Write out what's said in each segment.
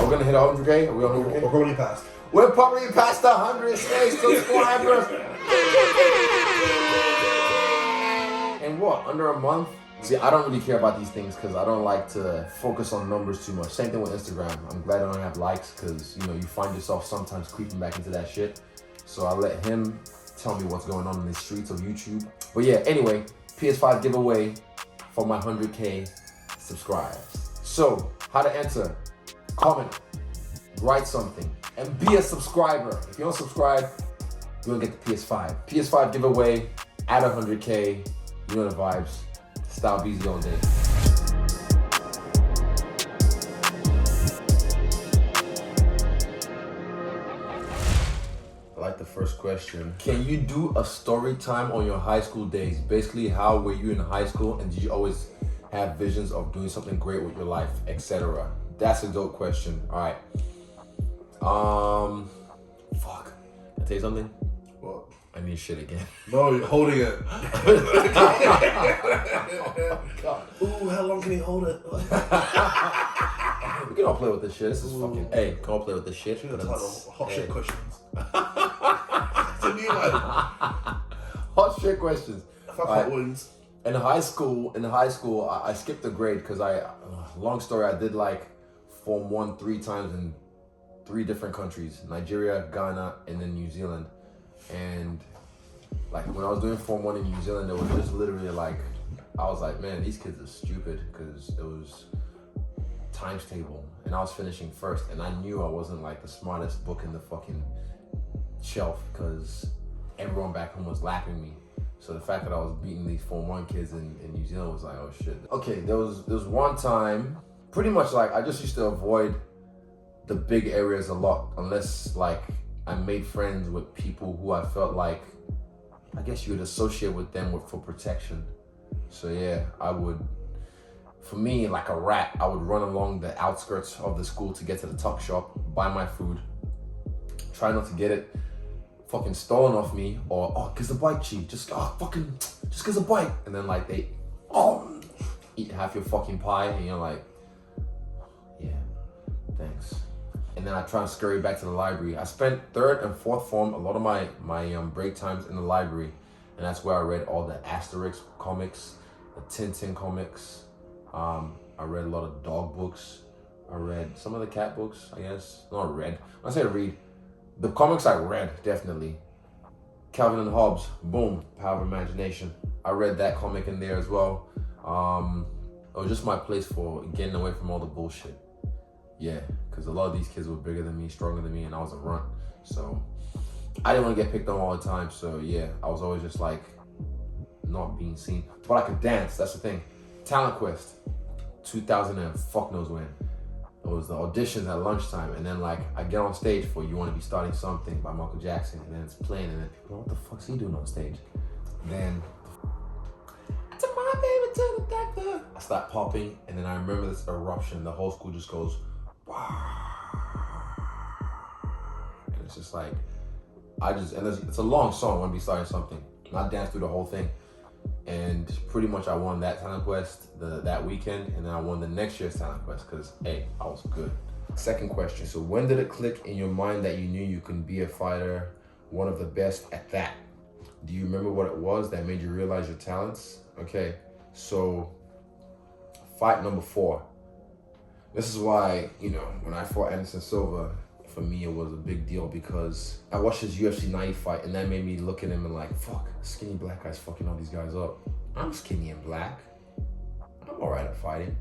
We're gonna hit 100K? Are we on 100K? We're probably past. We're probably past 100K subscribers. And what? Under a month? See, I don't really care about these things because I don't like to focus on numbers too much. Same thing with Instagram. I'm glad I don't have likes because, you know, you find yourself sometimes creeping back into that shit. So I let him tell me what's going on in the streets of YouTube. But yeah, anyway, PS5 giveaway for my 100K subscribers. So, how to enter? Comment, write something, and be a subscriber. If you don't subscribe, you don't get the PS5. PS5 giveaway at 100K. You know the vibes. Style Beezy all day. I like the first question. Can you do a story time on your high school days? Basically, how were you in high school and did you always have visions of doing something great with your life, etc.? That's a dope question. All right. Fuck. Can I tell you something? What? I need shit again. No, you're holding it. Oh, God. Ooh, how long can he hold it? We can all play with this shit. This is fucking. Hey, can all play with this shit? Hot shit questions. It's a new one. Hot shit questions. Fuck hot wounds. In high school, I skipped a grade because long story, I did like Form 1 3 times in 3 different countries: Nigeria, Ghana, and then New Zealand. And like when I was doing Form 1 in New Zealand, it was just literally like, I was like, man, these kids are stupid because it was times table and I was finishing first and I knew I wasn't like the smartest book in the fucking shelf because everyone back home was lapping me. So the fact that I was beating these Form 1 kids in New Zealand was like, oh shit. Okay, there was one time, pretty much like I just used to avoid the big areas a lot unless like I made friends with people who I felt like, I guess you would associate with them for protection. So yeah, I would, for me, like a rat, I would run along the outskirts of the school to get to the tuck shop, buy my food, try not to get it fucking stolen off me, or, oh, gives a bite, Chi, just gives a bite. And then like they, eat half your fucking pie and you're like, yeah, thanks. And then I try and scurry back to the library. I spent 3rd and 4th form, a lot of my break times in the library. And that's where I read all the Asterix comics, the Tintin comics. I read a lot of dog books. I read some of the cat books, I guess. Not read. When I say read, the comics I read, definitely. Calvin and Hobbes, boom, Power of Imagination. I read that comic in there as well. It was just my place for getting away from all the bullshit. Yeah, because a lot of these kids were bigger than me, stronger than me, and I was a runt. So I didn't want to get picked on all the time. So yeah, I was always just like not being seen. But I could dance, that's the thing. Talent Quest, 2000 and fuck knows when. It was the auditions at lunchtime, and then like I get on stage for You Want to Be Starting Something by Michael Jackson, and then it's playing, and then people are like, what the fuck's he doing on stage? Then I took my baby to the doctor. I start popping, and then I remember this eruption. The whole school just goes, and it's just like, it's a long song, Want to Be Starting Something. And I danced through the whole thing. And pretty much I won that Talent Quest that weekend, and then I won the next year's Talent Quest because, hey, I was good. Second question, so when did it click in your mind that you knew you could be a fighter, one of the best at that? Do you remember what it was that made you realize your talents? Okay, so fight number 4. This is why, you know, when I fought Anderson Silva, for me, it was a big deal because I watched his UFC 90 fight and that made me look at him and like, fuck, skinny black guy's fucking all these guys up. I'm skinny and black. I'm all right at fighting.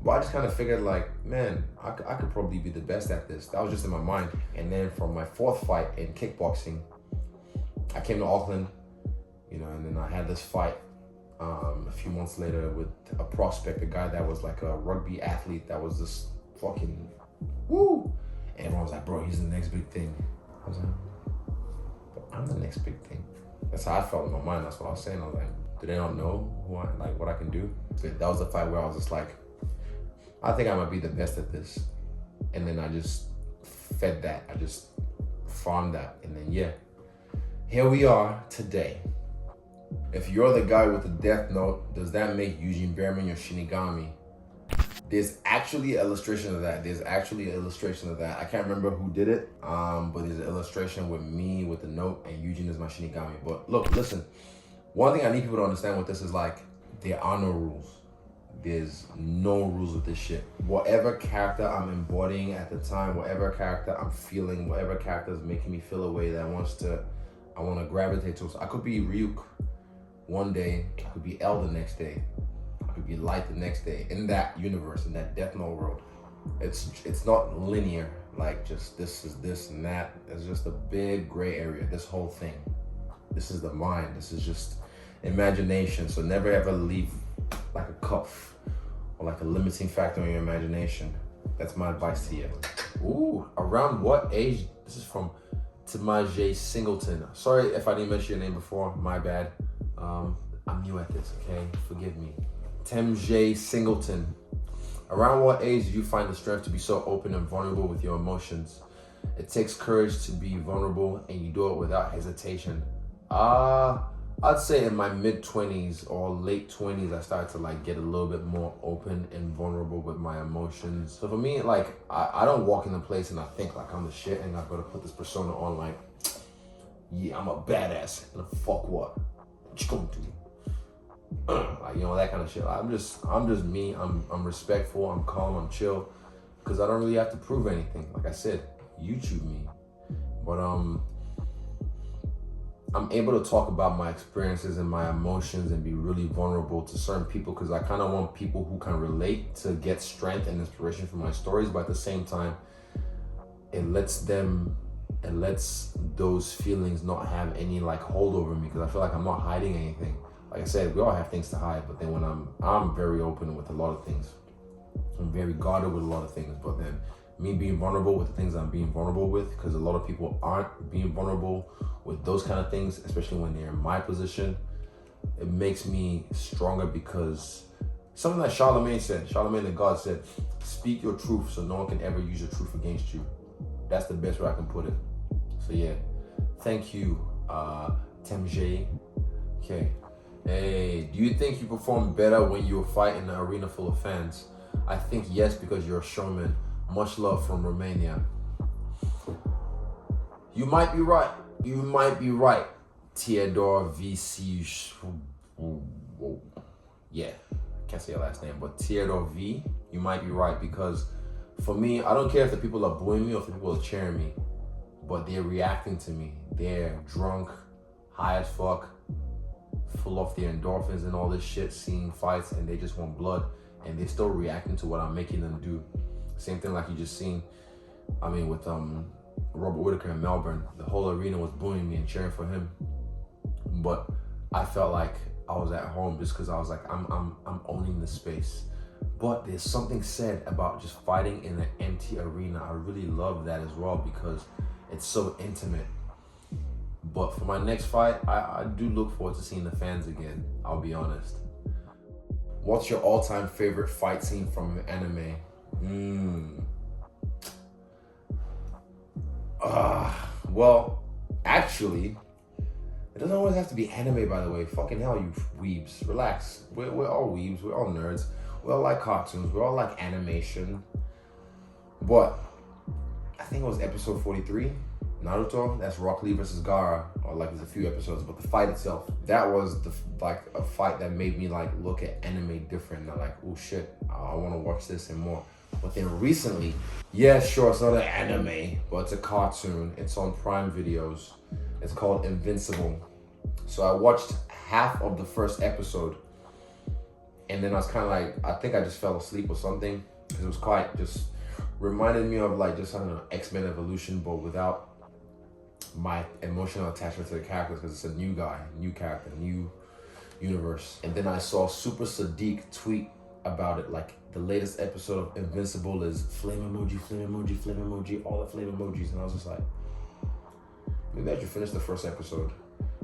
But I just kind of figured like, man, I could probably be the best at this. That was just in my mind. And then from my 4th fight in kickboxing, I came to Auckland, you know, and then I had this fight a few months later with a prospect, a guy that was like a rugby athlete that was just fucking, woo. And everyone was like, bro, he's the next big thing. I was like, but I'm the next big thing. That's how I felt in my mind. That's what I was saying. I was like, do they not know what I can do? That was the fight where I was just like, I think I might be the best at this. And then I just fed that. I just farmed that. And then, yeah, here we are today. If you're the guy with the death note, does that make Eugene Behrman your Shinigami? There's actually an illustration of that. I can't remember who did it, but there's an illustration with me with the note and Eugene is my Shinigami. But look, listen, one thing I need people to understand with this is like, there are no rules. There's no rules with this shit. Whatever character I'm embodying at the time, whatever character I'm feeling, whatever character is making me feel a way that I want to gravitate towards. I could be Ryuk one day, I could be L the next day, I could be Light the next day. In that universe, in that Death Note world, it's not linear. Like just this is this and that. It's just a big gray area. This whole thing. This is the mind. This is just imagination. So never ever leave like a cuff or like a limiting factor in your imagination. That's my advice to you. Ooh, around what age? This is from Tamaje Singleton. Sorry if I didn't mention your name before, my bad. I'm new at this, okay? Forgive me. Tamaje Singleton. Around what age do you find the strength to be so open and vulnerable with your emotions? It takes courage to be vulnerable and you do it without hesitation. I'd say in my mid-20s or late 20s, I started to like get a little bit more open and vulnerable with my emotions. So for me, like, I don't walk in a place and I think like I'm the shit and I've got to put this persona on like, yeah, I'm a badass. And fuck what? What you gonna do? Like, you know, that kind of shit. I'm just me. I'm respectful. I'm calm. I'm chill. Because I don't really have to prove anything. Like I said, YouTube me. But I'm able to talk about my experiences and my emotions and be really vulnerable to certain people because I kind of want people who can relate to get strength and inspiration from my stories, but at the same time, it lets those feelings not have any like hold over me because I feel like I'm not hiding anything. Like I said, we all have things to hide, but then when I'm very open with a lot of things. I'm very guarded with a lot of things, but then me being vulnerable with the things I'm being vulnerable with, because a lot of people aren't being vulnerable with those kind of things, especially when they're in my position, it makes me stronger because something that Charlemagne the God said, speak your truth so no one can ever use your truth against you. That's the best way I can put it. So yeah, thank you, Temjay. Okay. Hey, do you think you perform better when you fight in an arena full of fans? I think yes, because you're a showman. Much love from Romania. You might be right. Theodore VC. Yeah, can't say your last name, but Theodore V, you might be right because for me, I don't care if the people are booing me or if the people are cheering me, but they're reacting to me. They're drunk, high as fuck, full of their endorphins and all this shit, seeing fights, and they just want blood, and they're still reacting to what I'm making them do. Same thing like you just seen, with Robert Whittaker in Melbourne. The whole arena was booing me and cheering for him. But I felt like I was at home just because I was like, I'm owning the space. But there's something said about just fighting in an empty arena. I really love that as well because it's so intimate. But for my next fight, I do look forward to seeing the fans again, I'll be honest. What's your all-time favorite fight scene from an anime? Well, actually, it doesn't always have to be anime, by the way. Fucking hell, you weebs. Relax. We're all weebs. We're all nerds. We all like cartoons. We all like animation. But I think it was episode 43, Naruto. That's Rock Lee versus Gaara. Or like there's a few episodes, but the fight itself, that was a fight that made me like look at anime different. And like, oh shit, I want to watch this and more. But then recently, yeah, sure, it's not an anime, but it's a cartoon. It's on Prime Videos. It's called Invincible. So I watched half of the first episode, and then I was kind of like, I think I just fell asleep or something, because it was quite just reminded me of like just, I don't know, X-Men Evolution, but without my emotional attachment to the characters, because it's a new guy, new character, new universe. And then I saw Super Sadiq tweet about it, like the latest episode of Invincible is flame emoji, flame emoji, flame emoji, all the flame emojis, and I was just like, maybe I should finish the first episode.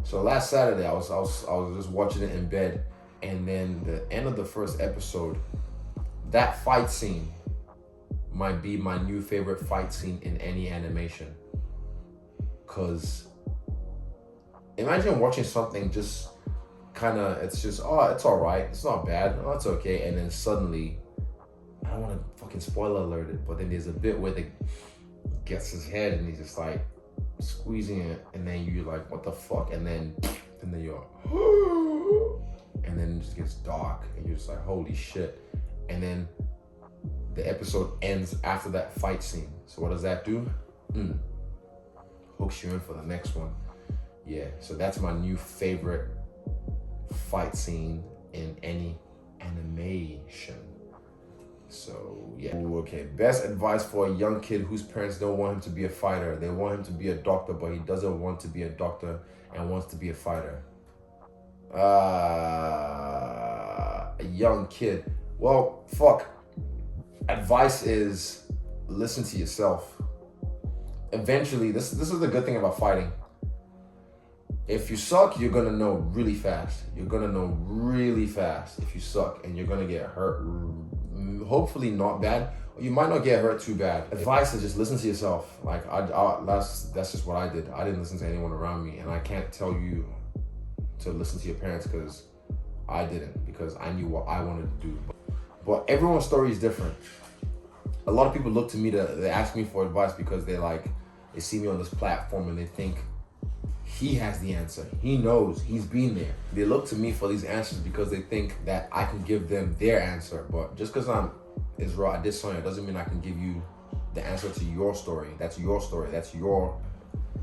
So last Saturday, I was just watching it in bed, and then the end of the first episode, that fight scene might be my new favorite fight scene in any animation. Cause imagine watching something just kind of, it's just, oh, it's all right, it's not bad, oh, it's okay, and then suddenly I don't want to fucking spoiler alert it, but then there's a bit where they gets his head and he's just like squeezing it, and then you're like, what the fuck? And then you're and then it just gets dark and you're just like, holy shit. And then the episode ends after that fight scene. So what does that do? Hooks you in for the next one. Yeah, so that's my new favorite fight scene in any animation. So yeah. Ooh, okay, best advice for a young kid whose parents don't want him to be a fighter. They want him to be a doctor, but he doesn't want to be a doctor and wants to be a fighter. A young kid. Well, fuck. Advice is listen to yourself. Eventually, this is the good thing about fighting. If you suck, you're gonna know really fast. You're gonna know really fast if you suck, and you're gonna get hurt. Hopefully not bad. You might not get hurt too bad. Advice is just listen to yourself. Like that's just what I did. I didn't listen to anyone around me, and I can't tell you to listen to your parents because I didn't, because I knew what I wanted to do. But everyone's story is different. A lot of people look to me they ask me for advice because they see me on this platform and they think he has the answer. He knows, he's been there. They look to me for these answers because they think that I can give them their answer. But just because I'm Israel Adesanya doesn't mean I can give you the answer to your story. That's your story, that's your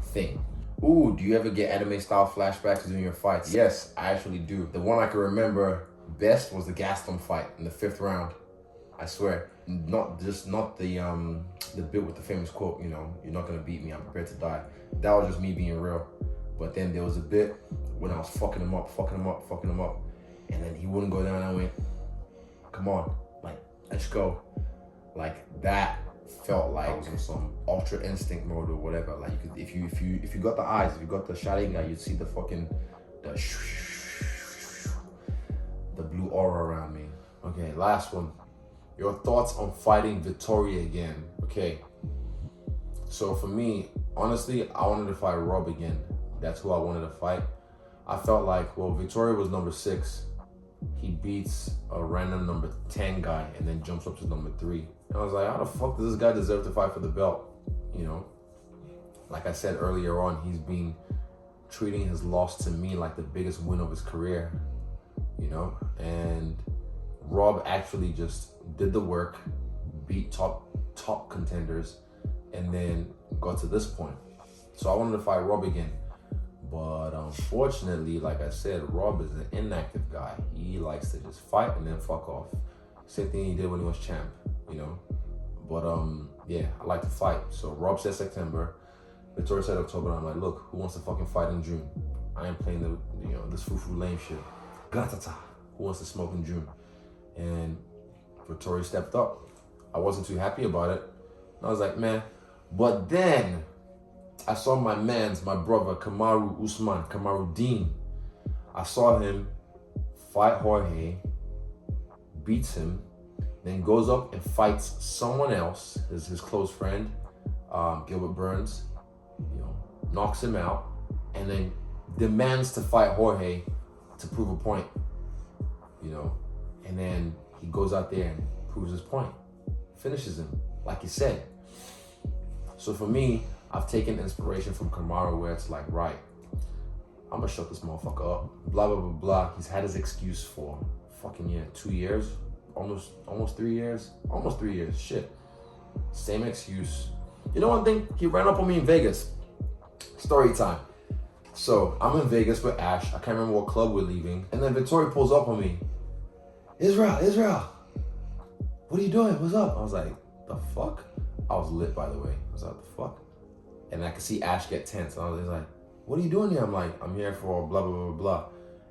thing. Ooh, do you ever get anime style flashbacks during your fights? Yes, I actually do. The one I can remember best was the Gaston fight in the 5th round. I swear. Not the bit with the famous quote, you know, you're not gonna beat me, I'm prepared to die. That was just me being real. But then there was a bit when I was fucking him up, and then he wouldn't go down, and I went, come on, like, let's go. Like, that felt like I was in some ultra instinct mode or whatever. Like, you could, if you got the eyes, if you got the Sharingan, you'd see the blue aura around me. Okay, last one. Your thoughts on fighting Vittori again. Okay, so for me, honestly, I wanted to fight Rob again. That's who I wanted to fight. I felt like, well, Vittori was number 6. He beats a random number 10 guy and then jumps up to number 3. And I was like, how the fuck does this guy deserve to fight for the belt? You know, like I said earlier on, he's been treating his loss to me like the biggest win of his career, you know? And Rob actually just did the work, beat top contenders, and then got to this point. So I wanted to fight Rob again. But unfortunately, like I said, Rob is an inactive guy. He likes to just fight and then fuck off. Same thing he did when he was champ, you know? But yeah, I like to fight. So Rob said September, Vittori said October, and I'm like, look, who wants to fucking fight in June? I ain't playing this foo-foo lame shit. Gatata. Who wants to smoke in June? And Vittori stepped up. I wasn't too happy about it. I was like, man. But then I saw my brother, Kamaru Dean. I saw him fight Jorge, beats him, then goes up and fights someone else, his close friend, Gilbert Burns, you know, knocks him out, and then demands to fight Jorge to prove a point, you know, and then he goes out there and proves his point, finishes him, like he said. So for me, I've taken inspiration from Kamaru, where it's like, right, I'm gonna shut this motherfucker up. Blah, blah, blah, blah. He's had his excuse for fucking 2 years, almost 3 years, almost 3 years, shit. Same excuse. You know one thing? He ran up on me in Vegas. Story time. So I'm in Vegas with Ash. I can't remember what club we're leaving. And then Vittori pulls up on me. Israel, what are you doing? What's up? I was like, the fuck? I was lit, by the way. I was like, the fuck? And I could see Ash get tense. And I was like, what are you doing here? I'm like, I'm here for blah, blah, blah, blah.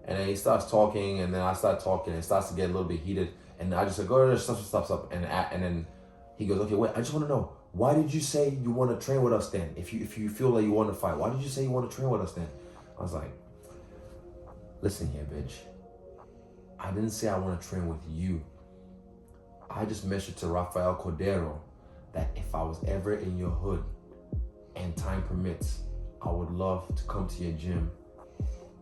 And then he starts talking, and then I start talking, and it starts to get a little bit heated. And I just like, go there, stop. And then he goes, okay, wait, I just want to know, why did you say you want to train with us then? If you feel like you want to fight, why did you say you want to train with us then? I was like, listen here, bitch. I didn't say I want to train with you. I just mentioned to Rafael Cordero that if I was ever in your hood and time permits, I would love to come to your gym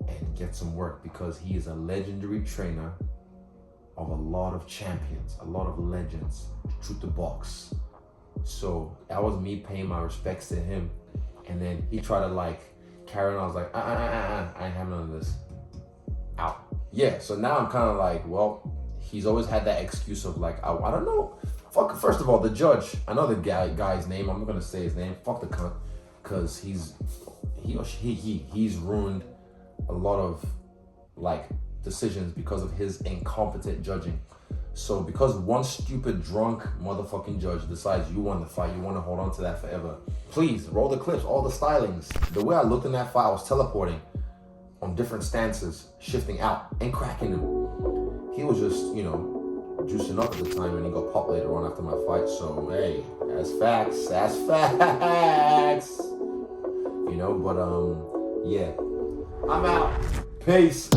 and get some work, because he is a legendary trainer of a lot of champions, a lot of legends, Truth to Box. So that was me paying my respects to him. And then he tried to like carry on. I was like, I ain't having none of this. Out. Yeah, so now I'm kind of like, well, he's always had that excuse of like, I don't know. Fuck, first of all, the judge, I know the guy's name. I'm not gonna say his name. Fuck the cunt. Cause he's ruined a lot of like decisions because of his incompetent judging. So because one stupid drunk motherfucking judge decides you won the fight, you want to hold on to that forever. Please roll the clips, all the stylings. The way I looked in that fight, I was teleporting on different stances, shifting out and cracking him. He was just, you know, juicing up at the time and he got popped later on after my fight. So hey, that's facts. That's facts. You know, but yeah. I'm out. Peace.